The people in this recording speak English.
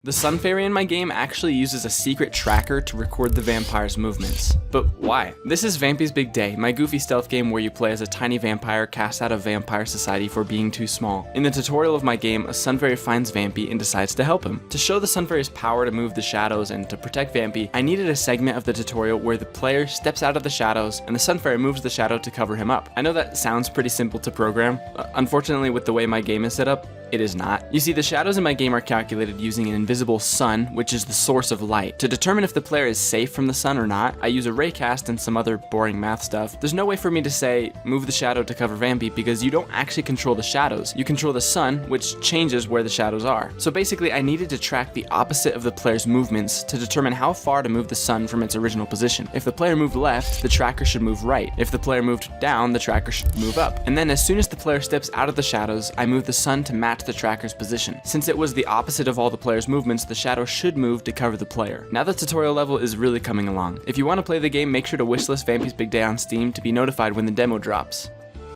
The Sun Fairy in my game actually uses a secret tracker to record the vampire's movements. But why? This is Vampy's Big Day, my goofy stealth game where you play as a tiny vampire cast out of vampire society for being too small. In the tutorial of my game, a Sun Fairy finds Vampy and decides to help him. To show the Sun Fairy's power to move the shadows and to protect Vampy, I needed a segment of the tutorial where the player steps out of the shadows and the Sun Fairy moves the shadow to cover him up. I know that sounds pretty simple to program. Unfortunately, with the way my game is set up, it is not. You see, the shadows in my game are calculated using an invisible sun, which is the source of light. To determine if the player is safe from the sun or not, I use a raycast and some other boring math stuff. There's no way for me to say, move the shadow to cover Vampy, because you don't actually control the shadows. You control the sun, which changes where the shadows are. So basically, I needed to track the opposite of the player's movements to determine how far to move the sun from its original position. If the player moved left, the tracker should move right. If the player moved down, the tracker should move up. And then as soon as the player steps out of the shadows, I move the sun to match the tracker's position. Since it was the opposite of all the player's movements, the shadow should move to cover the player. Now the tutorial level is really coming along. If you want to play the game, make sure to wishlist Vampy's Big Day on Steam to be notified when the demo drops.